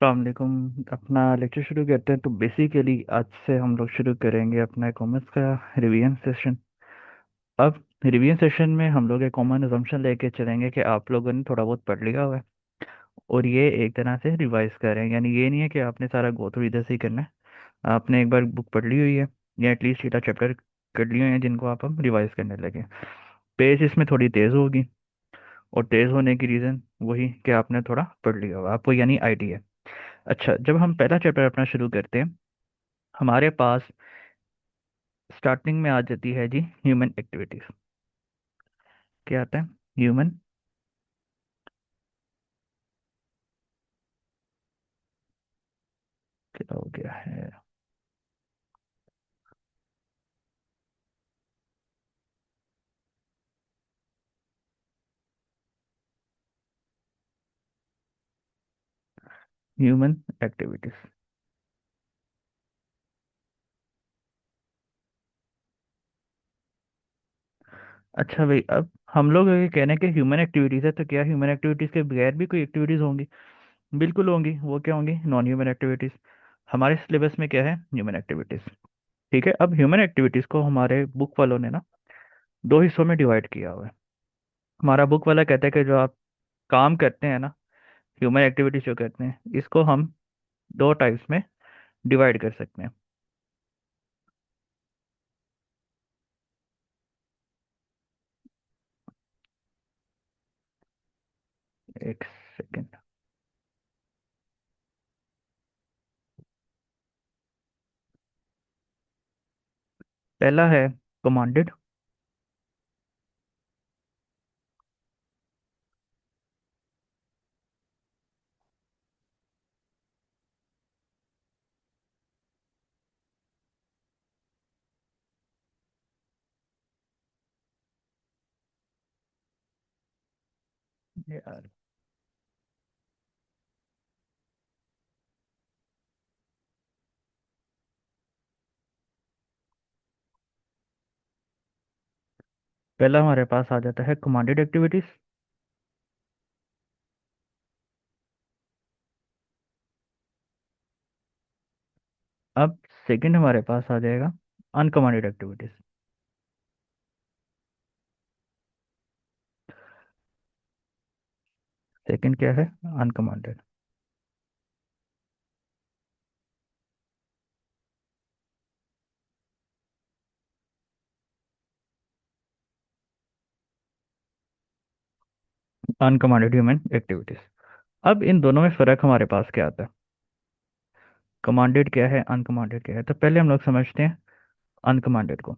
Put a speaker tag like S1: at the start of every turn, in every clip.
S1: अलैक्म। अपना लेक्चर शुरू करते हैं। तो बेसिकली आज से हम लोग शुरू करेंगे अपना कॉमर्स का रिवीजन सेशन। अब रिवीजन सेशन में हम लोग एक कॉमन अजम्पशन लेके चलेंगे कि आप लोगों ने थोड़ा बहुत पढ़ लिया हुआ है और ये एक तरह से रिवाइज कर रहे हैं। यानी ये नहीं है कि आपने सारा गो थ्रू इधर से ही करना है। आपने एक बार बुक पढ़ ली हुई है या एटलीस्ट सीधा चैप्टर कर लिए हुए हैं जिनको आप अब रिवाइज करने लगे। पेज इसमें थोड़ी तेज़ होगी और तेज़ होने की रीज़न वही कि आपने थोड़ा पढ़ लिया होगा, आपको यानी आइडिया। अच्छा, जब हम पहला चैप्टर अपना शुरू करते हैं, हमारे पास स्टार्टिंग में आ जाती है जी ह्यूमन एक्टिविटीज। क्या आता है? ह्यूमन क्या हो गया है? Human activities. अच्छा भाई, अब हम लोग ये कहने के ह्यूमन एक्टिविटीज है, तो क्या ह्यूमन एक्टिविटीज के बगैर भी कोई एक्टिविटीज होंगी? बिल्कुल होंगी। वो क्या होंगी? Non human activities. हमारे सिलेबस में क्या है? Human activities. ठीक है, अब ह्यूमन एक्टिविटीज को हमारे बुक वालों ने ना दो हिस्सों में डिवाइड किया हुआ है। हमारा बुक वाला कहता है कि जो आप काम करते हैं ना, ह्यूमन एक्टिविटीज जो करते हैं, इसको हम दो टाइप्स में डिवाइड कर सकते हैं। एक सेकेंड। पहला है कमांडेड। यार, पहला हमारे पास आ जाता है कमांडेड एक्टिविटीज। अब सेकंड हमारे पास आ जाएगा अनकमांडेड एक्टिविटीज। सेकंड क्या है? अनकमांडेड। अनकमांडेड ह्यूमन एक्टिविटीज। अब इन दोनों में फ़र्क हमारे पास क्या आता है? कमांडेड क्या है, अनकमांडेड क्या है? तो पहले हम लोग समझते हैं अनकमांडेड को।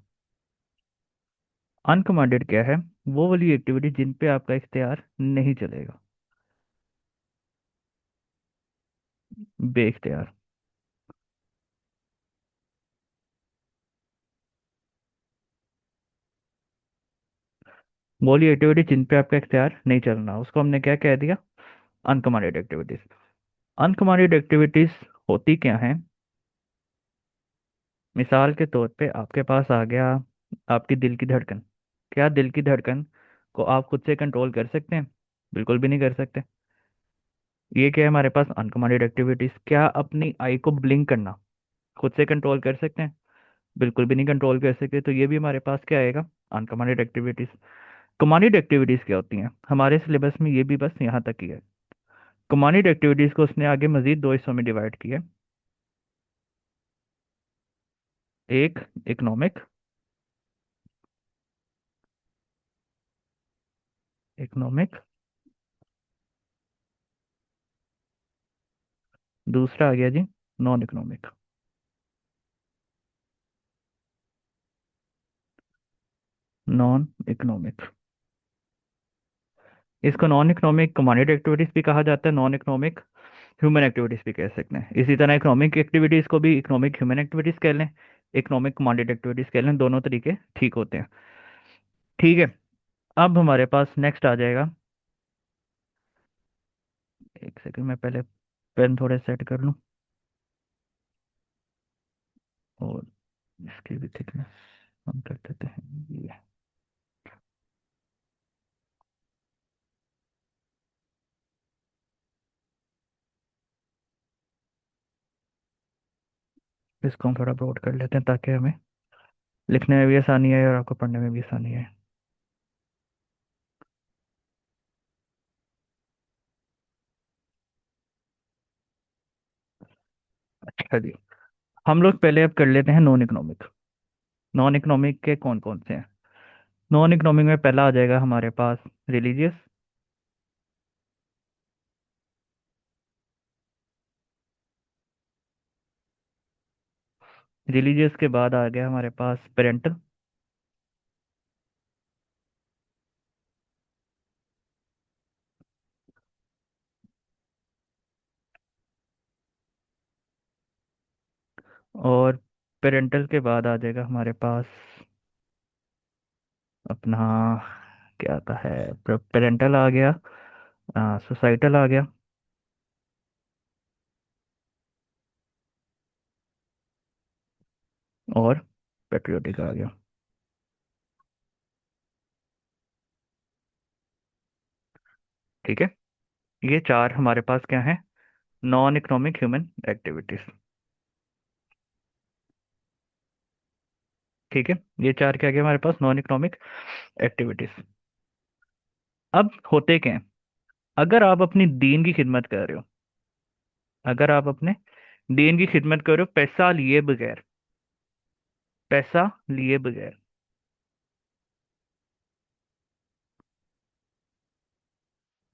S1: अनकमांडेड क्या है? वो वाली एक्टिविटी जिन पे आपका इख्तियार नहीं चलेगा, बे इख्तियार। वो वाली एक्टिविटी जिन पे आपका इख्तियार नहीं चलना, उसको हमने क्या कह दिया? अनकमांडेड एक्टिविटीज। अनकमांडेड एक्टिविटीज होती क्या हैं? मिसाल के तौर पे आपके पास आ गया आपकी दिल की धड़कन। क्या दिल की धड़कन को आप खुद से कंट्रोल कर सकते हैं? बिल्कुल भी नहीं कर सकते। ये क्या है हमारे पास? अनकमांडेड एक्टिविटीज। क्या अपनी आई को ब्लिंक करना खुद से कंट्रोल कर सकते हैं? बिल्कुल भी नहीं कंट्रोल कर सकते। तो ये भी हमारे पास क्या आएगा? अनकमांडेड एक्टिविटीज। कमांडेड एक्टिविटीज क्या होती हैं? हमारे सिलेबस में ये भी बस यहाँ तक ही है। कमांडेड एक्टिविटीज को उसने आगे मजीद दो हिस्सों में डिवाइड किया। एक इकोनॉमिक। इकोनॉमिक। दूसरा आ गया जी नॉन इकोनॉमिक। Non economic. इसको नॉन इकोनॉमिक कमांडेड एक्टिविटीज भी कहा जाता है, नॉन इकोनॉमिक ह्यूमन एक्टिविटीज भी कह सकते हैं। इसी तरह इकोनॉमिक एक्टिविटीज को भी इकोनॉमिक ह्यूमन एक्टिविटीज कह लें, इकोनॉमिक कमांडेड एक्टिविटीज कह लें, दोनों तरीके ठीक होते हैं। ठीक है, अब हमारे पास नेक्स्ट आ जाएगा। एक सेकंड में पहले पेन थोड़े सेट कर लूँ और इसकी भी थिकनेस हम कर देते हैं ये। इसको हम थोड़ा ब्रॉड कर लेते हैं ताकि हमें लिखने में भी आसानी आए और आपको पढ़ने में भी आसानी आए। अच्छा जी, हम लोग पहले अब कर लेते हैं नॉन इकोनॉमिक। नॉन इकोनॉमिक के कौन कौन से हैं? नॉन इकोनॉमिक में पहला आ जाएगा हमारे पास रिलीजियस। रिलीजियस के बाद आ गया हमारे पास पेरेंटल। और पेरेंटल के बाद आ जाएगा हमारे पास अपना क्या आता है, पेरेंटल आ गया, सोसाइटल आ गया, और पेट्रियोटिक आ गया। ठीक है, ये चार हमारे पास क्या है, नॉन इकोनॉमिक ह्यूमन एक्टिविटीज। ठीक है, ये चार क्या गया हमारे पास, नॉन इकोनॉमिक एक्टिविटीज। अब होते क्या हैं, अगर आप अपनी दीन की खिदमत कर रहे हो, अगर आप अपने दीन की खिदमत कर रहे हो पैसा लिए बगैर, पैसा लिए बगैर,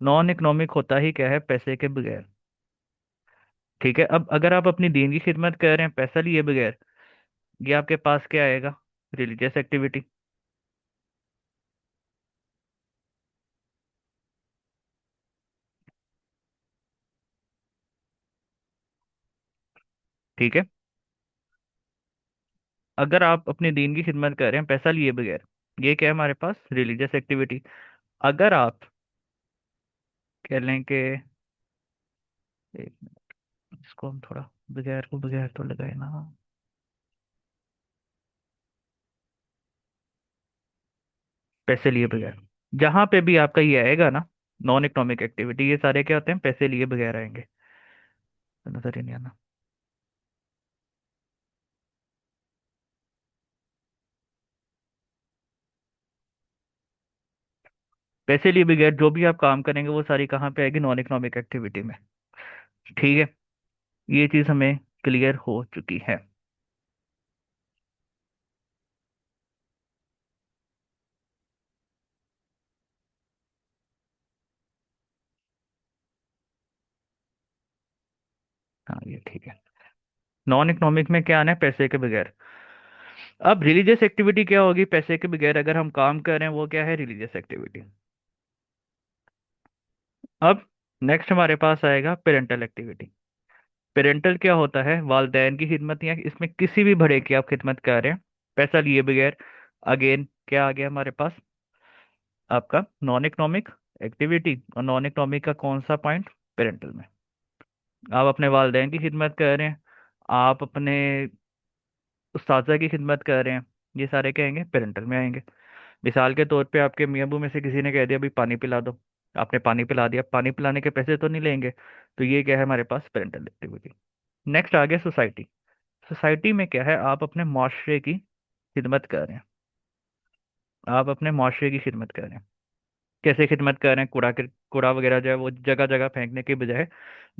S1: नॉन इकोनॉमिक होता ही क्या है, पैसे के बगैर। ठीक है, अब अगर आप अपनी दीन की खिदमत कर रहे हैं पैसा लिए बगैर, ये आपके पास क्या आएगा, रिलीजियस एक्टिविटी। ठीक है, अगर आप अपने दीन की खिदमत कर रहे हैं पैसा लिए बगैर, ये क्या है हमारे पास, रिलीजियस एक्टिविटी। अगर आप कह लें कि एक मिनट, इसको हम थोड़ा बगैर को बगैर तो लगाए ना, पैसे लिए बगैर, जहां पे भी आपका ये आएगा ना, नॉन इकोनॉमिक एक्टिविटी, ये सारे क्या होते हैं, पैसे लिए बगैर आएंगे। नजर ही नहीं आना। पैसे लिए बगैर जो भी आप काम करेंगे वो सारी कहाँ पे आएगी, नॉन इकोनॉमिक एक्टिविटी में। ठीक है, ये चीज हमें क्लियर हो चुकी है। हाँ ये ठीक है, नॉन इकोनॉमिक में क्या आना है, पैसे के बगैर। अब रिलीजियस एक्टिविटी क्या होगी, पैसे के बगैर अगर हम काम कर रहे हैं वो क्या है, रिलीजियस एक्टिविटी। अब नेक्स्ट हमारे पास आएगा पेरेंटल एक्टिविटी। पेरेंटल क्या होता है, वालदैन की खिदमत, या इसमें किसी भी बड़े की आप खिदमत कर रहे हैं पैसा लिए बगैर। अगेन क्या आ गया हमारे पास, आपका नॉन इकोनॉमिक एक्टिविटी, और नॉन इकोनॉमिक का कौन सा पॉइंट, पेरेंटल में। आप अपने वालदैन की खिदमत कर रहे हैं, आप अपने उस्ताजा की खिदमत कर रहे हैं, ये सारे क्या आएंगे, पेरेंटल में आएंगे। मिसाल के तौर पे आपके मियाँ अबू में से किसी ने कह दिया भाई पानी पिला दो, आपने पानी पिला दिया, पानी पिलाने के पैसे तो नहीं लेंगे, तो ये क्या है हमारे पास, पेरेंटल एक्टिविटी। नेक्स्ट आ गया सोसाइटी। सोसाइटी में क्या है, आप अपने माशरे की खिदमत कर रहे हैं, आप अपने माशरे की खिदमत कर रहे हैं। कैसे खिदमत कर रहे हैं, कूड़ा वगैरह जो है वो जगह जगह फेंकने के बजाय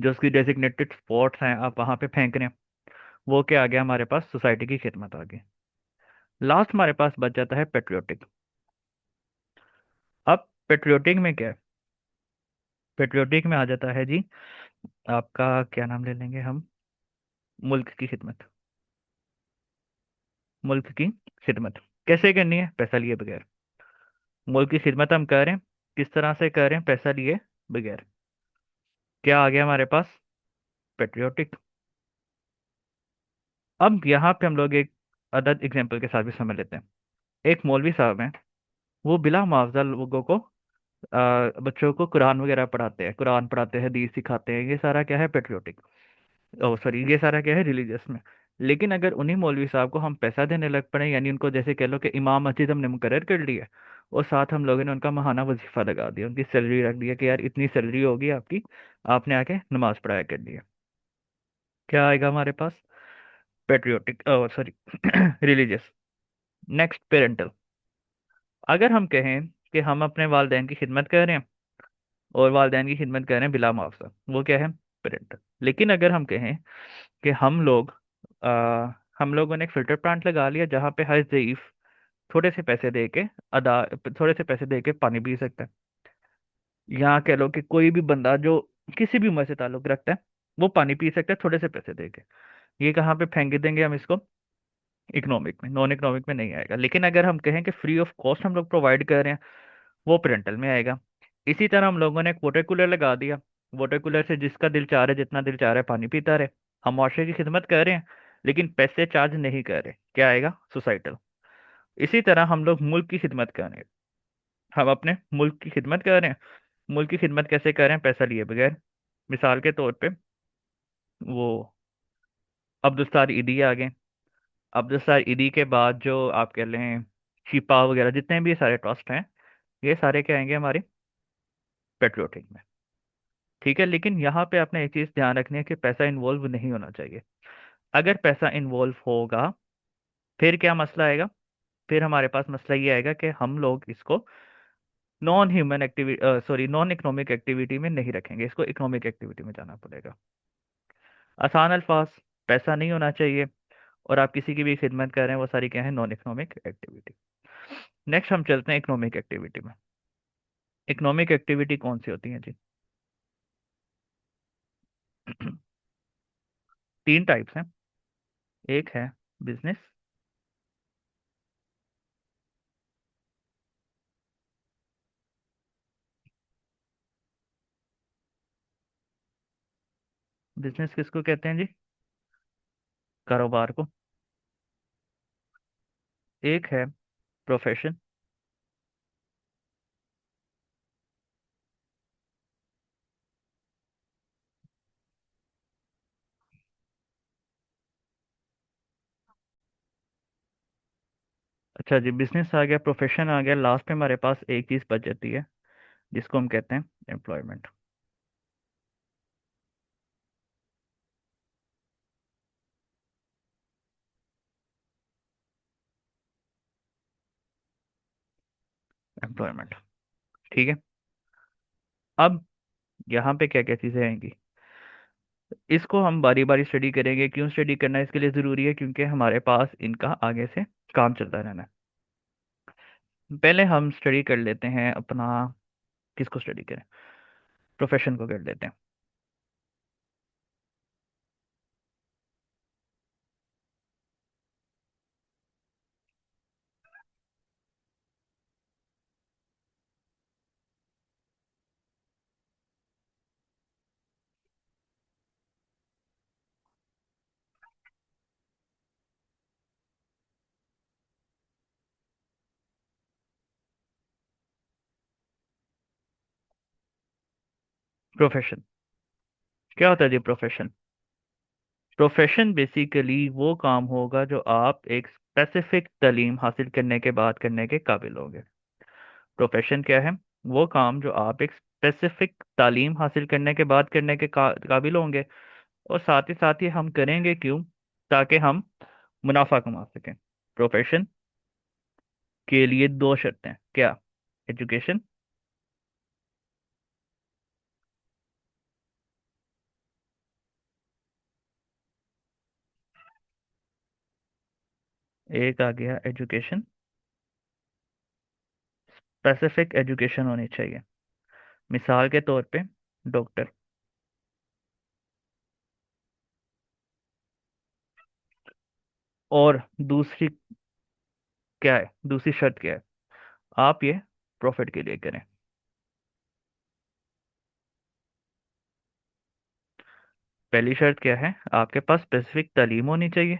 S1: जो उसकी डेजिग्नेटेड स्पॉट्स हैं आप वहाँ पे फेंक रहे हैं, वो क्या आ गया हमारे पास, सोसाइटी की खिदमत आ गई। लास्ट हमारे पास बच जाता है पेट्रियोटिक। अब पेट्रियोटिक में क्या है, पेट्रियोटिक में आ जाता है जी आपका, क्या नाम ले लेंगे हम, मुल्क की खिदमत। मुल्क की खिदमत कैसे करनी है, पैसा लिए बगैर। मुल्क की खिदमत हम कर रहे हैं, किस तरह से कर रहे हैं, पैसा लिए बगैर। क्या आ गया हमारे पास, पेट्रियोटिक। अब यहाँ पे हम लोग एक अदद एग्जाम्पल के साथ भी समझ लेते हैं। एक मौलवी साहब हैं, वो बिला मुआवजा लोगों को, बच्चों को कुरान वगैरह पढ़ाते हैं, कुरान पढ़ाते हैं, हदीस सिखाते हैं, ये सारा क्या है, पेट्रियोटिक। ओ सॉरी, ये सारा क्या है, रिलीजियस में। लेकिन अगर उन्हीं मौलवी साहब को हम पैसा देने लग पड़े, यानी उनको जैसे कह लो कि इमाम मस्जिद हमने मुकर्रर कर लिया, और साथ हम लोगों ने उनका माहाना वजीफा लगा दिया, उनकी सैलरी रख दिया कि यार इतनी सैलरी होगी आपकी, आपने आके नमाज पढ़ाया कर लिया, क्या आएगा हमारे पास, patriotic, sorry, religious. Next, parental. अगर हम कहें कि हम अपने वालदेन की खिदमत कर रहे हैं और वालदेन की खिदमत कर रहे हैं बिला मुआवजा, वो क्या है? पेरेंटल। लेकिन अगर हम कहें कि हम लोगों ने एक फिल्टर प्लांट लगा लिया जहाँ पे हर ज़ईफ थोड़े से पैसे दे के अदा थोड़े से पैसे दे के पानी पी सकता है। यहाँ कह लो कि कोई भी बंदा जो किसी भी उम्र से ताल्लुक रखता है वो पानी पी सकता है थोड़े से पैसे दे के। ये कहाँ पे फेंक देंगे हम इसको? इकोनॉमिक में, नॉन इकोनॉमिक में नहीं आएगा। लेकिन अगर हम कहें कि फ्री ऑफ कॉस्ट हम लोग प्रोवाइड कर रहे हैं, वो पेरेंटल में आएगा। इसी तरह हम लोगों ने एक वाटर कूलर लगा दिया। वाटर कूलर से जिसका दिल चाह रहा है, जितना दिल चाह रहा है, पानी पीता रहे। हम मुआशरे की खिदमत कर रहे हैं लेकिन पैसे चार्ज नहीं कर रहे, क्या आएगा? सोसाइटल। इसी तरह हम लोग मुल्क की खिदमत कर रहे हैं। हम अपने मुल्क की खिदमत कर रहे हैं। मुल्क की खिदमत कैसे कर रहे हैं? पैसा लिए बगैर। मिसाल के तौर पे वो अब्दुल ईदी आ गए। अब्दुल ईदी के बाद जो आप कह लें शिपा वगैरह जितने भी सारे ट्रस्ट हैं, ये सारे क्या आएंगे हमारे? पेट्रियोटिक में। ठीक है, लेकिन यहाँ पे आपने एक चीज ध्यान रखनी है कि पैसा इन्वॉल्व नहीं होना चाहिए। अगर पैसा इन्वॉल्व होगा फिर क्या मसला आएगा? फिर हमारे पास मसला ये आएगा कि हम लोग इसको non human activity, sorry, non economic activity में नहीं रखेंगे, इसको इकोनॉमिक एक्टिविटी में जाना पड़ेगा। आसान अल्फाज, पैसा नहीं होना चाहिए और आप किसी की भी खिदमत कर रहे हैं, वो सारी क्या है? Non economic activity. नेक्स्ट हम चलते हैं इकोनॉमिक एक्टिविटी में। इकोनॉमिक एक्टिविटी कौन सी होती है जी? तीन टाइप्स हैं। एक है बिजनेस। बिजनेस किसको कहते हैं जी? कारोबार को। एक है प्रोफेशन। अच्छा जी, बिजनेस आ गया, प्रोफेशन आ गया, लास्ट में हमारे पास एक चीज बच जाती है जिसको हम कहते हैं एम्प्लॉयमेंट। एम्प्लॉयमेंट। ठीक है। अब यहाँ पे क्या क्या चीजें आएंगी, इसको हम बारी बारी स्टडी करेंगे। क्यों स्टडी करना इसके लिए जरूरी है? क्योंकि हमारे पास इनका आगे से काम चलता रहना है। पहले हम स्टडी कर लेते हैं अपना, किसको स्टडी करें? प्रोफेशन को कर लेते हैं। प्रोफेशन क्या होता है जी? प्रोफेशन, प्रोफेशन बेसिकली वो काम होगा जो आप एक स्पेसिफिक तालीम हासिल करने के बाद करने के काबिल होंगे। प्रोफेशन क्या है? वो काम जो आप एक स्पेसिफिक तालीम हासिल करने के बाद करने के काबिल होंगे। और साथ ही हम करेंगे क्यों? ताकि हम मुनाफा कमा सकें। प्रोफेशन के लिए दो शर्तें, क्या? एजुकेशन। एक आ गया एजुकेशन, स्पेसिफिक एजुकेशन होनी चाहिए। मिसाल के तौर पे डॉक्टर। और दूसरी क्या है? दूसरी शर्त क्या है? आप ये प्रॉफिट के लिए करें। पहली शर्त क्या है? आपके पास स्पेसिफिक तालीम होनी चाहिए।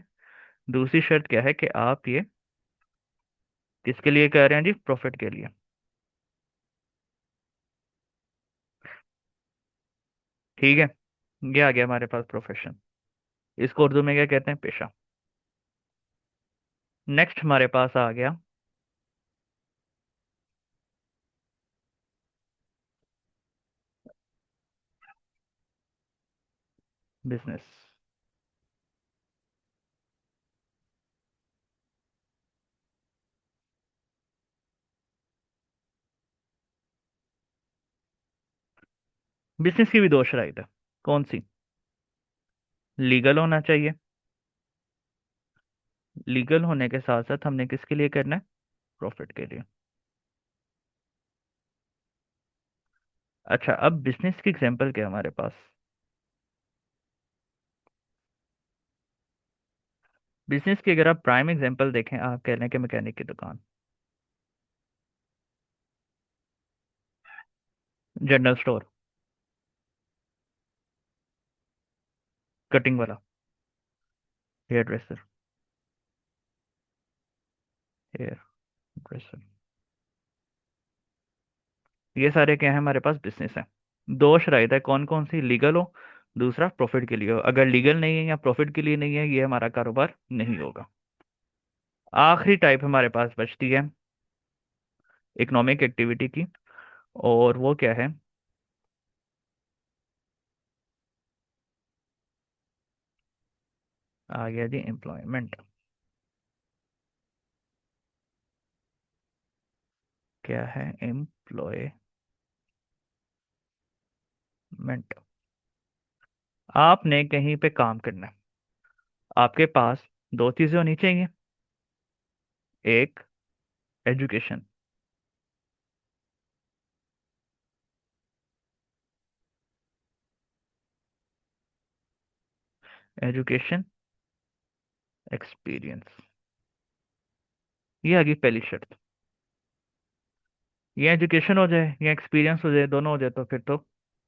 S1: दूसरी शर्त क्या है कि आप ये किसके लिए कर रहे हैं जी? प्रॉफिट के लिए। ठीक है, ये आ गया हमारे पास प्रोफेशन। इसको उर्दू में क्या कहते हैं? पेशा। नेक्स्ट हमारे पास आ गया बिजनेस। बिजनेस की भी दो शराइत है। कौन सी? लीगल होना चाहिए। लीगल होने के साथ साथ हमने किसके लिए करना है? प्रॉफिट के लिए। अच्छा, अब बिजनेस की एग्जांपल क्या है हमारे पास? बिजनेस की अगर आप प्राइम एग्जांपल देखें, आप कह रहे हैं कि मैकेनिक की दुकान, जनरल स्टोर, कटिंग वाला, हेयर ड्रेसर, हेयर ड्रेसर, ये सारे क्या है हमारे पास? बिजनेस है। दो शराइत है, कौन कौन सी? लीगल हो, दूसरा प्रॉफिट के लिए हो। अगर लीगल नहीं है या प्रॉफिट के लिए नहीं है, ये हमारा कारोबार नहीं होगा। आखिरी टाइप हमारे पास बचती है इकोनॉमिक एक्टिविटी की, और वो क्या है? आ गया जी एम्प्लॉयमेंट। क्या है एम्प्लॉयमेंट? आपने कहीं पे काम करना है, आपके पास दो चीजें होनी चाहिए। एक, एजुकेशन। एजुकेशन, एक्सपीरियंस, ये आ गई पहली शर्त। ये एजुकेशन हो जाए या एक्सपीरियंस हो जाए, दोनों हो जाए, तो फिर तो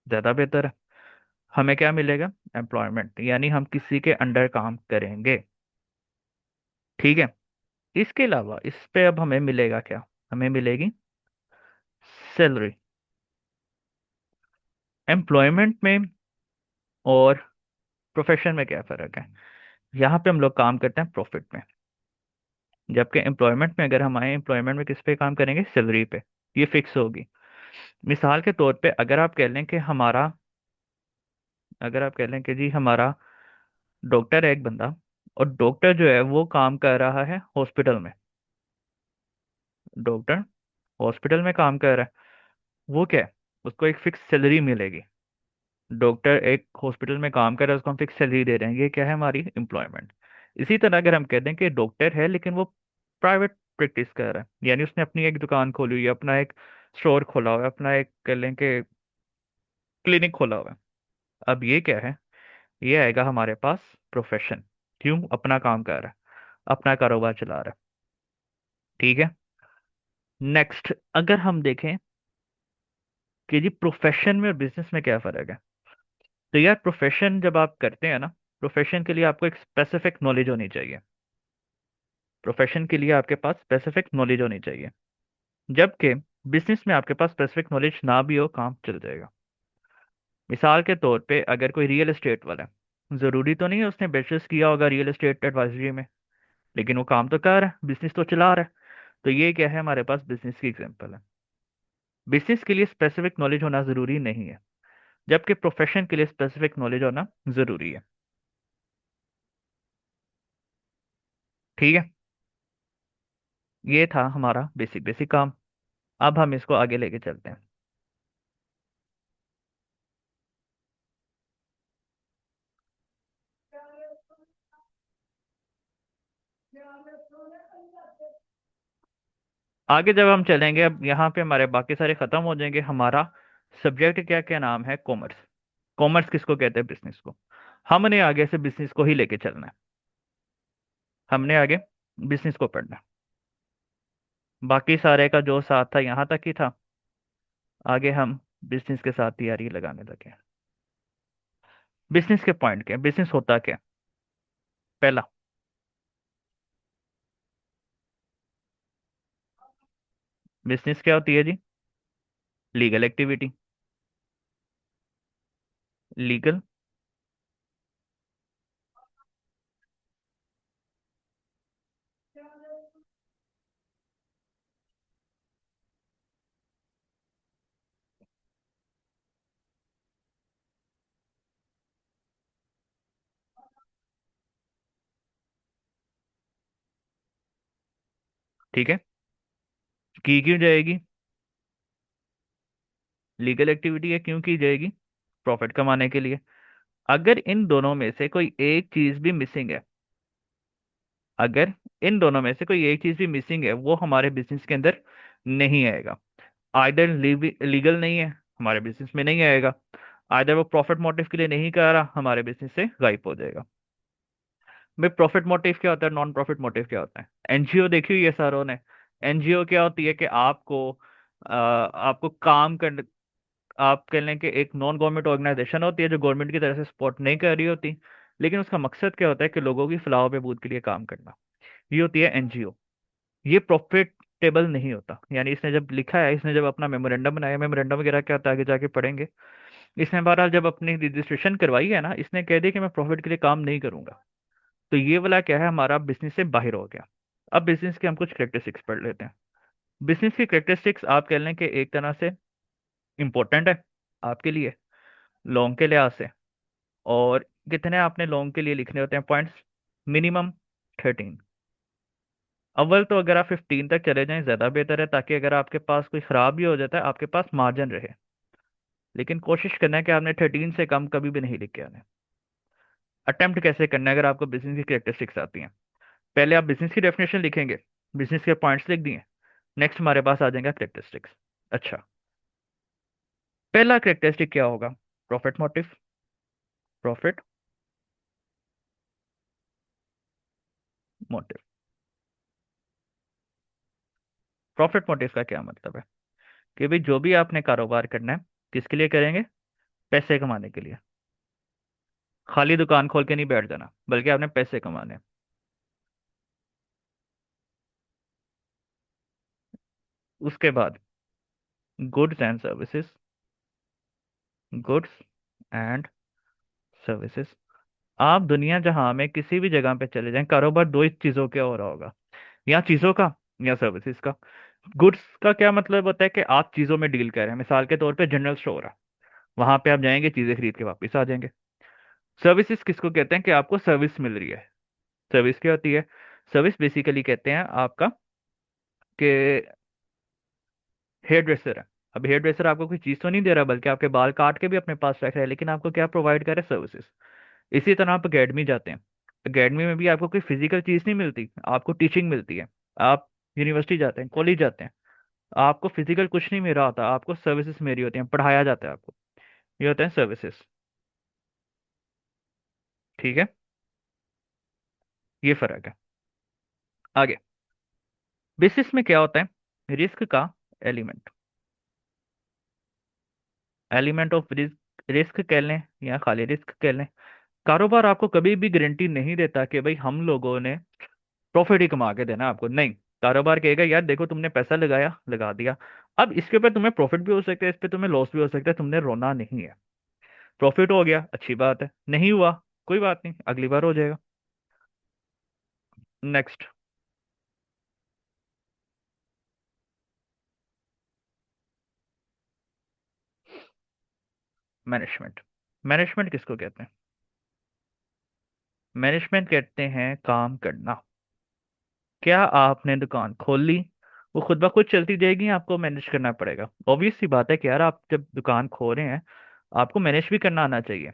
S1: ज़्यादा बेहतर है। हमें क्या मिलेगा? एम्प्लॉयमेंट, यानी हम किसी के अंडर काम करेंगे। ठीक है। इसके अलावा इस पे अब हमें मिलेगा क्या? हमें मिलेगी सैलरी। एम्प्लॉयमेंट में और प्रोफेशन में क्या फ़र्क है? यहाँ पे हम लोग काम करते हैं प्रॉफिट में, जबकि एम्प्लॉयमेंट में अगर हम आए, एम्प्लॉयमेंट में किस पे काम करेंगे? सैलरी पे। ये फिक्स होगी। मिसाल के तौर पे अगर आप कह लें कि जी हमारा डॉक्टर है एक बंदा, और डॉक्टर जो है वो काम कर रहा है हॉस्पिटल में। डॉक्टर हॉस्पिटल में काम कर रहा है, वो क्या है? उसको एक फिक्स सैलरी मिलेगी। डॉक्टर एक हॉस्पिटल में काम कर रहा है, उसको हम फिक्स सैलरी दे रहे हैं, ये क्या है? हमारी एम्प्लॉयमेंट। इसी तरह अगर हम कह दें कि डॉक्टर है लेकिन वो प्राइवेट प्रैक्टिस कर रहा है, यानी उसने अपनी एक दुकान खोली हुई है, अपना एक स्टोर खोला हुआ है, अपना एक कह लें कि क्लिनिक खोला हुआ है। अब ये क्या है? ये आएगा हमारे पास प्रोफेशन। क्यों? अपना काम कर रहा है, अपना कारोबार चला रहा है। ठीक है। नेक्स्ट, अगर हम देखें कि जी प्रोफेशन में और बिजनेस में क्या फ़र्क है, तो यार प्रोफेशन जब आप करते हैं ना, प्रोफेशन के लिए आपको एक स्पेसिफिक नॉलेज होनी चाहिए। प्रोफेशन के लिए आपके पास स्पेसिफिक नॉलेज होनी चाहिए, जबकि बिजनेस में आपके पास स्पेसिफिक नॉलेज ना भी हो, काम चल जाएगा। मिसाल के तौर पे अगर कोई रियल एस्टेट वाला है, ज़रूरी तो नहीं है उसने बैचलर्स किया होगा रियल एस्टेट एडवाइजरी में, लेकिन वो काम तो कर रहा है, बिजनेस तो चला रहा है। तो ये क्या है? हमारे पास बिजनेस की एग्जांपल है। बिजनेस के लिए स्पेसिफिक नॉलेज होना ज़रूरी नहीं है, जबकि प्रोफेशन के लिए स्पेसिफिक नॉलेज होना ज़रूरी है। ठीक है। ये था हमारा बेसिक बेसिक काम। अब हम इसको आगे लेके चलते हैं। आगे जब हम चलेंगे, अब यहाँ पे हमारे बाकी सारे खत्म हो जाएंगे। हमारा सब्जेक्ट क्या क्या नाम है? कॉमर्स। कॉमर्स किसको कहते हैं? बिजनेस को। हमने आगे से बिजनेस को ही लेके चलना है। हमने आगे बिजनेस को पढ़ना है। बाकी सारे का जो साथ था यहाँ तक ही था। आगे हम बिजनेस के साथ तैयारी लगाने लगे। बिजनेस के पॉइंट क्या? बिजनेस होता क्या? पहला, बिजनेस क्या होती है जी? Legal activity. लीगल। ठीक है। की क्यों जाएगी? लीगल एक्टिविटी है, क्यों की जाएगी? प्रॉफिट कमाने के लिए। अगर इन दोनों में से कोई एक चीज भी मिसिंग है, अगर इन दोनों में से कोई एक चीज भी मिसिंग है, वो हमारे बिजनेस के अंदर नहीं आएगा। आइदर लीगल नहीं है, हमारे बिजनेस में नहीं आएगा। आइदर वो प्रॉफिट मोटिव के लिए नहीं कर रहा, हमारे बिजनेस से गायब हो जाएगा। भाई प्रॉफिट मोटिव क्या होता है, नॉन प्रॉफिट मोटिव क्या होता है? एनजीओ देखी हुई है सारों ने। एनजीओ क्या होती है कि आपको काम कर, आप कह लें कि एक नॉन गवर्नमेंट ऑर्गेनाइजेशन होती है जो गवर्नमेंट की तरफ से सपोर्ट नहीं कर रही होती, लेकिन उसका मकसद क्या होता है कि लोगों की फलाह बहबूद के लिए काम करना। ये होती है एनजीओ। ये प्रॉफिटेबल नहीं होता। यानी इसने जब लिखा है, इसने जब अपना मेमोरेंडम बनाया, मेमोरेंडम वगैरह क्या होता है आगे जाके पढ़ेंगे। इसने बहरहाल जब अपनी रजिस्ट्रेशन करवाई है ना, इसने कह दिया कि मैं प्रॉफिट के लिए काम नहीं करूंगा। तो ये वाला क्या है, हमारा बिजनेस से बाहर हो गया। अब बिजनेस के हम कुछ करेक्टरिस्टिक्स पढ़ लेते हैं। बिजनेस की करेक्टरिस्टिक्स आप कह लें कि एक तरह से इंपॉर्टेंट है आपके लिए, लॉन्ग के लिहाज से। और कितने आपने लॉन्ग के लिए लिखने होते हैं पॉइंट्स? मिनिमम 13। अव्वल तो अगर आप 15 तक चले जाएं ज़्यादा बेहतर है, ताकि अगर आपके पास कोई ख़राब भी हो जाता है आपके पास मार्जिन रहे। लेकिन कोशिश करना है कि आपने 13 से कम कभी भी नहीं लिख के आने। अटेम्प्ट कैसे करना है अगर आपको बिजनेस की करेक्टरिस्टिक्स आती हैं? पहले आप बिजनेस की डेफिनेशन लिखेंगे, बिजनेस के पॉइंट्स लिख दिए, नेक्स्ट हमारे पास आ जाएगा करेक्टरिस्टिक्स। अच्छा, पहला करेक्टरिस्टिक क्या होगा? Profit motive. Profit motive. Profit motive का क्या मतलब है? कि भाई जो भी आपने कारोबार करना है, किसके लिए करेंगे? पैसे कमाने के लिए। खाली दुकान खोल के नहीं बैठ जाना, बल्कि आपने पैसे कमाने हैं। उसके बाद goods and services. Goods and services. आप दुनिया जहां में किसी भी जगह पे चले जाएं, कारोबार दो ही चीजों का हो रहा होगा, या चीजों का या सर्विसेज का। गुड्स का क्या मतलब होता है कि आप चीजों में डील कर रहे हैं, मिसाल के तौर पे जनरल स्टोर है, वहां पे आप जाएंगे, चीजें खरीद के वापस आ जाएंगे। सर्विसेज किसको कहते हैं कि आपको सर्विस मिल रही है। सर्विस क्या होती है? सर्विस बेसिकली कहते हैं आपका कि हेयर ड्रेसर है। अब हेयर ड्रेसर आपको कोई चीज़ तो नहीं दे रहा, बल्कि आपके बाल काट के भी अपने पास रख रहा है, लेकिन आपको क्या प्रोवाइड कर रहा है? सर्विसेज। इसी तरह आप अकेडमी जाते हैं, अकेडमी में भी आपको कोई फिजिकल चीज़ नहीं मिलती, आपको टीचिंग मिलती है। आप यूनिवर्सिटी जाते हैं, कॉलेज जाते हैं, आपको फिजिकल कुछ नहीं मिल रहा होता, आपको सर्विसेज मेरी होती हैं, पढ़ाया जाता है आपको। ये होते हैं सर्विसेज। ठीक है, ये फर्क है। आगे, बिजनेस में क्या होता है? रिस्क का element. Element of risk, risk कह लें या खाली रिस्क कह लें। कारोबार आपको कभी भी गारंटी नहीं देता कि भाई हम लोगों ने प्रॉफिट ही कमा के देना आपको, नहीं। कारोबार कहेगा यार देखो तुमने पैसा लगाया, लगा दिया, अब इसके ऊपर तुम्हें प्रॉफिट भी हो सकता है, इस पे तुम्हें लॉस भी हो सकता है, तुमने रोना नहीं है। प्रॉफिट हो गया अच्छी बात है, नहीं हुआ कोई बात नहीं, अगली बार हो जाएगा। Next, management. मैनेजमेंट किसको कहते हैं? मैनेजमेंट कहते हैं काम करना। क्या आपने दुकान खोल ली, वो खुद ब खुद चलती जाएगी, आपको मैनेज करना पड़ेगा? ऑब्वियस सी बात है कि यार आप जब दुकान खोल रहे हैं, आपको मैनेज भी करना आना चाहिए।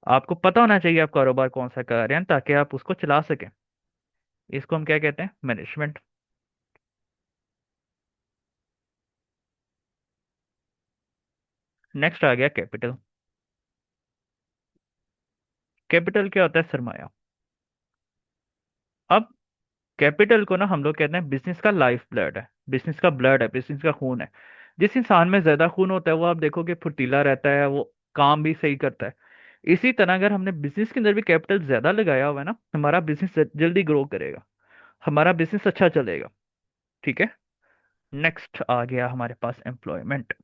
S1: आपको पता होना चाहिए आप कारोबार कौन सा कर रहे हैं, ताकि आप उसको चला सकें। इसको हम क्या कहते हैं? मैनेजमेंट। नेक्स्ट आ गया कैपिटल। कैपिटल क्या होता है? सरमाया। अब कैपिटल को ना हम लोग कहते हैं बिजनेस का लाइफ ब्लड है, बिजनेस का ब्लड है, बिजनेस का खून है। जिस इंसान में ज्यादा खून होता है वो आप देखोगे फुर्तीला रहता है, वो काम भी सही करता है। इसी तरह अगर हमने बिजनेस के अंदर भी कैपिटल ज्यादा लगाया हुआ है ना, हमारा बिजनेस जल्दी ग्रो करेगा, हमारा बिजनेस अच्छा चलेगा। ठीक है, नेक्स्ट आ गया हमारे पास एम्प्लॉयमेंट।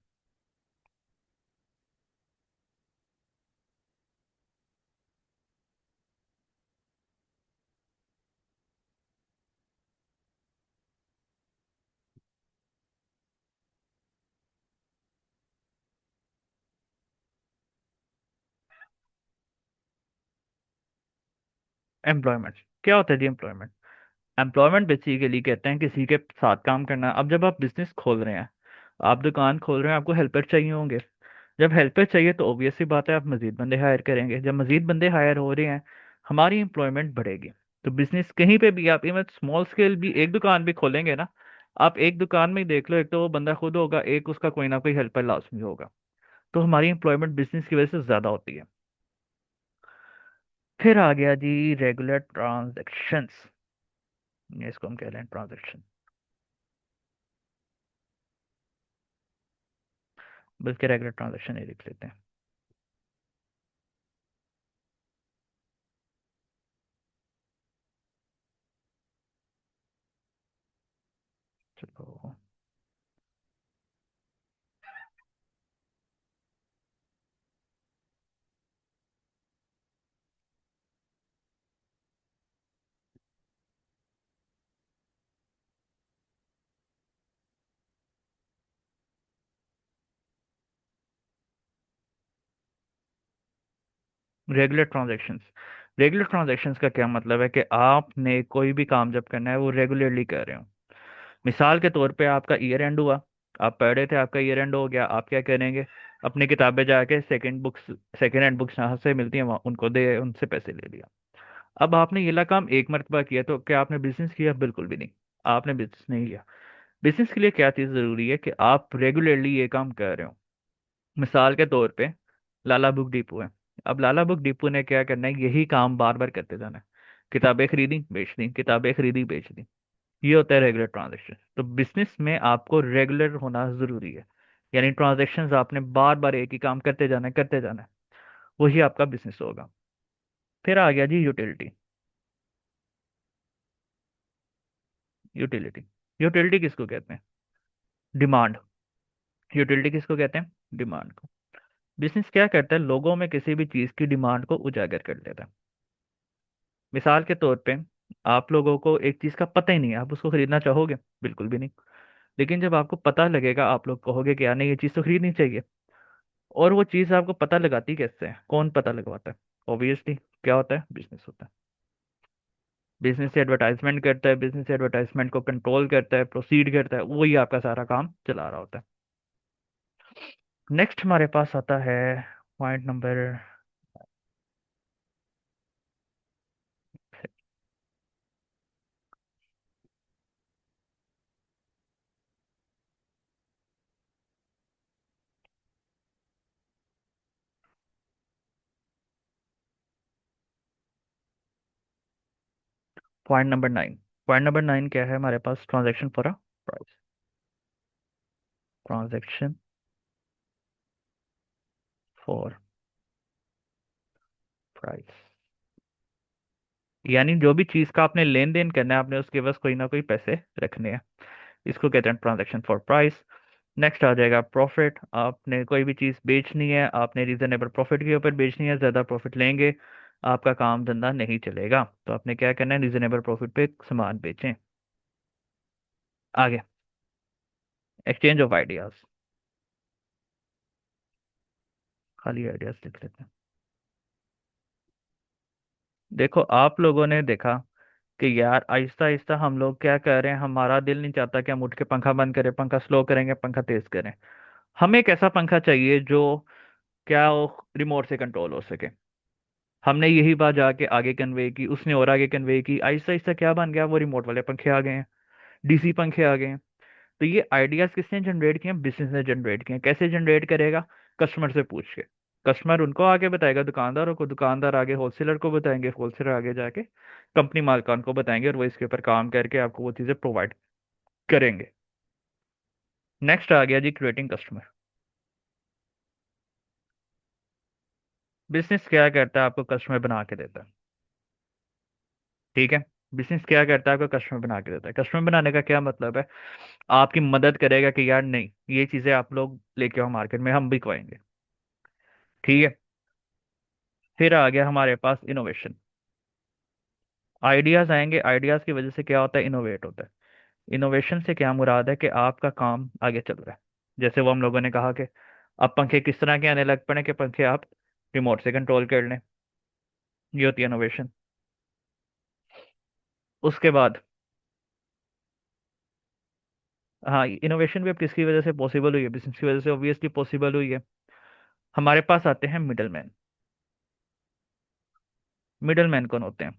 S1: एम्प्लॉयमेंट क्या होता है जी? एम्प्लॉयमेंट, एम्प्लॉयमेंट बेसिकली कहते हैं किसी के साथ काम करना। अब जब आप बिजनेस खोल रहे हैं, आप दुकान खोल रहे हैं, आपको हेल्पर चाहिए होंगे। जब हेल्पर चाहिए तो ऑब्वियस सी बात है आप मजीद बंदे हायर करेंगे। जब मजीद बंदे हायर हो रहे हैं, हमारी एम्प्लॉयमेंट बढ़ेगी। तो बिजनेस कहीं पे भी, आप इवन स्मॉल स्केल भी एक दुकान भी खोलेंगे ना, आप एक दुकान में ही देख लो, एक तो वो बंदा खुद होगा, एक उसका कोई ना कोई हेल्पर लाजमी होगा। तो हमारी एम्प्लॉयमेंट बिजनेस की वजह से ज़्यादा होती है। फिर आ गया जी रेगुलर ट्रांजेक्शन्स, इसको हम कह रहे हैं ट्रांजेक्शन, बल्कि रेगुलर ट्रांजेक्शन ही लिख लेते हैं। चलो, रेगुलर ट्रांजैक्शंस, रेगुलर ट्रांजैक्शंस का क्या मतलब है कि आपने कोई भी काम जब करना है वो रेगुलरली कर रहे हो। मिसाल के तौर पे आपका ईयर एंड हुआ, आप पढ़ रहे थे, आपका ईयर एंड हो गया, आप क्या करेंगे, अपनी किताबें जाके सेकेंड हैंड बुक्स जहाँ से मिलती हैं वहाँ उनको दे, उनसे पैसे ले लिया। अब आपने ये ला काम एक मरतबा किया तो क्या आपने बिजनेस किया? बिल्कुल भी नहीं, आपने बिजनेस नहीं किया। बिजनेस के लिए क्या चीज़ ज़रूरी है कि आप रेगुलरली ये काम कर रहे हो। मिसाल के तौर पे लाला बुक डिपो है। अब लाला बुक डिपो ने क्या करना है, यही काम बार बार करते जाना है। किताबें खरीदी बेच दी, किताबें खरीदी बेच दी। ये होता है रेगुलर ट्रांजेक्शन। तो बिजनेस में आपको रेगुलर होना जरूरी है, यानी ट्रांजेक्शन्स आपने बार बार एक ही काम करते जाना है, करते जाना है। वही आपका बिजनेस होगा। फिर आ गया जी यूटिलिटी। यूटिलिटी, यूटिलिटी किसको कहते हैं? डिमांड। यूटिलिटी किसको कहते हैं? डिमांड को। बिजनेस क्या करता है, लोगों में किसी भी चीज़ की डिमांड को उजागर कर लेता है। मिसाल के तौर पे आप लोगों को एक चीज़ का पता ही नहीं है, आप उसको खरीदना चाहोगे? बिल्कुल भी नहीं। लेकिन जब आपको पता लगेगा, आप लोग कहोगे कि यार नहीं, ये चीज़ तो खरीदनी चाहिए। और वो चीज़ आपको पता लगाती कैसे है, कौन पता लगवाता है? ऑब्वियसली क्या होता है? बिजनेस होता है। बिजनेस से एडवर्टाइजमेंट करता है, बिजनेस से एडवर्टाइजमेंट को कंट्रोल करता है, प्रोसीड करता है, वही आपका सारा काम चला रहा होता है। नेक्स्ट हमारे पास आता है point number, point number 9। Point number 9 क्या है हमारे पास? Transaction for a price. Transaction for price, यानी जो भी चीज़ का आपने लेन देन करना है, आपने उसके बस कोई ना कोई पैसे रखने हैं। इसको कहते हैं ट्रांजैक्शन फॉर प्राइस। नेक्स्ट आ जाएगा प्रॉफिट। आपने कोई भी चीज़ बेचनी है, आपने रीजनेबल प्रॉफिट के ऊपर बेचनी है, ज़्यादा प्रॉफिट लेंगे आपका काम धंधा नहीं चलेगा। तो आपने क्या करना है, रीजनेबल प्रॉफिट पे सामान बेचें। आगे, एक्सचेंज ऑफ आइडियाज। खाली आइडियाज लिख लेते हैं। देखो, आप लोगों ने देखा कि यार आहिस्ता आहिस्ता हम लोग क्या कर रहे हैं, हमारा दिल नहीं चाहता कि हम उठ के पंखा बंद करें, पंखा स्लो करेंगे, पंखा तेज करें। हमें एक ऐसा पंखा चाहिए जो क्या वो रिमोट से कंट्रोल हो सके। हमने यही बात जाके आगे कन्वे की, उसने और आगे कन्वे की, आहिस्ता आहिस्ता क्या बन गया, वो रिमोट वाले पंखे आ गए हैं, डीसी पंखे आ गए हैं। तो ये आइडियाज किसने जनरेट किए हैं? बिजनेस ने जनरेट किए हैं। कैसे जनरेट करेगा? कस्टमर से पूछ के। कस्टमर उनको आगे बताएगा दुकानदारों को, दुकानदार आगे होलसेलर को बताएंगे, होलसेलर आगे जाके कंपनी मालकान को बताएंगे, और वो इसके ऊपर काम करके आपको वो चीज़ें प्रोवाइड करेंगे। नेक्स्ट आ गया जी क्रिएटिंग कस्टमर। बिजनेस क्या करता है, आपको कस्टमर बना के देता है। ठीक है, बिजनेस क्या करता है, आपको कस्टमर बना के देता है। कस्टमर बनाने का क्या मतलब है? आपकी मदद करेगा कि यार नहीं, ये चीज़ें आप लोग लेके आओ मार्केट में, हम बिकवाएंगे। ठीक है। फिर आ गया हमारे पास इनोवेशन। आइडियाज आएंगे, आइडियाज की वजह से क्या होता है? इनोवेट होता है। इनोवेशन से क्या मुराद है कि आपका काम आगे चल रहा है। जैसे वो हम लोगों ने कहा कि अब पंखे किस तरह के आने लग पड़े कि पंखे आप रिमोट से कंट्रोल कर लें। ये होती है इनोवेशन। उसके बाद, हाँ, इनोवेशन भी अब किसकी वजह से पॉसिबल हुई है? बिजनेस की वजह से ऑब्वियसली पॉसिबल हुई है। हमारे पास आते हैं मिडल मैन। मिडल मैन कौन होते हैं?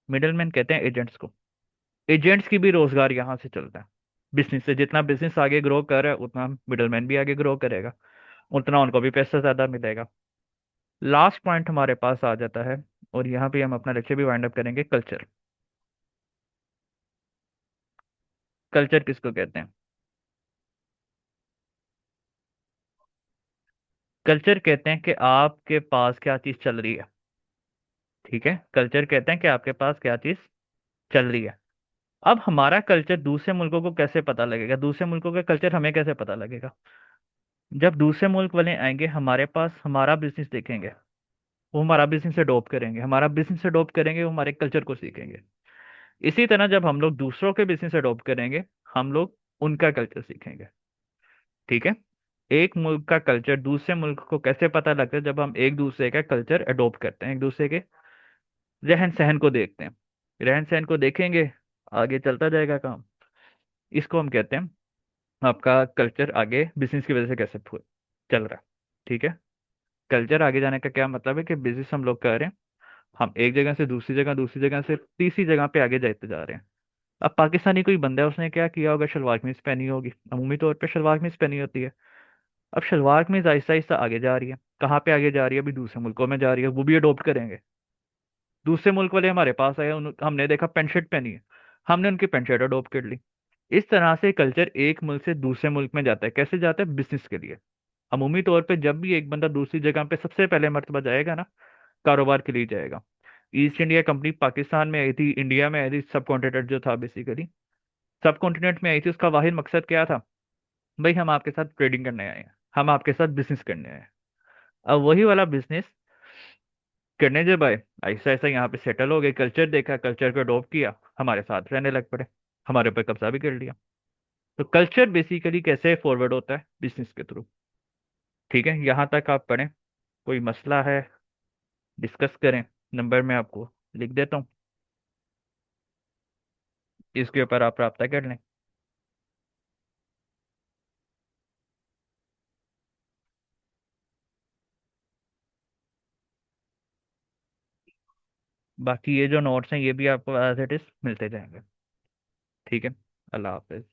S1: मिडल मैन कहते हैं एजेंट्स को। एजेंट्स की भी रोजगार यहाँ से चलता है। बिजनेस से जितना बिजनेस आगे ग्रो कर रहा है उतना मिडल मैन भी आगे ग्रो करेगा, उतना उनको भी पैसा ज्यादा मिलेगा। लास्ट पॉइंट हमारे पास आ जाता है, और यहाँ पे हम अपना लेक्चर भी वाइंड अप करेंगे, कल्चर। कल्चर किसको कहते हैं? कल्चर कहते हैं कि आपके पास क्या चीज चल रही है। ठीक है, कल्चर कहते हैं कि आपके पास क्या चीज चल रही है। अब हमारा कल्चर दूसरे मुल्कों को कैसे पता लगेगा, दूसरे मुल्कों का कल्चर हमें कैसे पता लगेगा? जब दूसरे मुल्क वाले आएंगे हमारे पास, हमारा बिजनेस देखेंगे, वो हमारा बिजनेस अडॉप्ट करेंगे, हमारा बिजनेस अडॉप्ट करेंगे, वो हमारे कल्चर को सीखेंगे। इसी तरह जब हम लोग दूसरों के बिजनेस अडॉप्ट करेंगे, हम लोग उनका कल्चर सीखेंगे। ठीक है। एक मुल्क का कल्चर दूसरे मुल्क को कैसे पता लगता है? जब हम एक दूसरे का कल्चर अडॉप्ट करते हैं, एक दूसरे के रहन सहन को देखते हैं, रहन सहन को देखेंगे, आगे चलता जाएगा काम। इसको हम कहते हैं आपका कल्चर आगे बिजनेस की वजह से कैसे चल रहा है। ठीक है। कल्चर आगे जाने का क्या मतलब है कि बिजनेस हम लोग कर रहे हैं, हम एक जगह से दूसरी जगह, दूसरी जगह से तीसरी जगह पे आगे जाते जा रहे हैं। अब पाकिस्तानी कोई बंदा है, उसने क्या किया होगा? शलवार कमीज पहनी होगी, अमूमी तौर पे शलवार कमीज पहनी होती है। अब शलवार कमीज आहिस्ता आहिस्ता आगे जा रही है, कहाँ पे आगे जा रही है? अभी दूसरे मुल्कों में जा रही है, वो भी अडोप्ट करेंगे। दूसरे मुल्क वाले हमारे पास आए, हमने देखा पैंट शर्ट पहनी है, हमने उनकी पैंट शर्ट अडोप्ट कर ली। इस तरह से कल्चर एक मुल्क से दूसरे मुल्क में जाता है। कैसे जाता है? बिजनेस के लिए। अमूमी तौर पे जब भी एक बंदा दूसरी जगह पे सबसे पहले मर्तबा जाएगा ना, कारोबार के लिए जाएगा। ईस्ट इंडिया कंपनी पाकिस्तान में आई थी, इंडिया में आई थी, सब कॉन्टिनेंट जो था बेसिकली, सब कॉन्टिनेंट में आई थी। उसका वाहिद मकसद क्या था? भाई हम आपके साथ ट्रेडिंग करने आए हैं, हम आपके साथ बिजनेस करने आए हैं। अब वही वाला बिजनेस करने जब आए, ऐसा ऐसा यहाँ पे सेटल हो गए, कल्चर देखा, कल्चर को अडॉप्ट किया, हमारे साथ रहने लग पड़े, हमारे ऊपर कब्जा भी कर लिया। तो कल्चर बेसिकली कैसे फॉरवर्ड होता है? बिजनेस के थ्रू। ठीक है, यहाँ तक आप पढ़ें। कोई मसला है डिस्कस करें, नंबर मैं आपको लिख देता हूँ, इसके ऊपर आप रब्ता कर लें। बाकी ये जो नोट्स हैं ये भी आपको एज इट इज मिलते जाएंगे। ठीक है। अल्लाह हाफिज।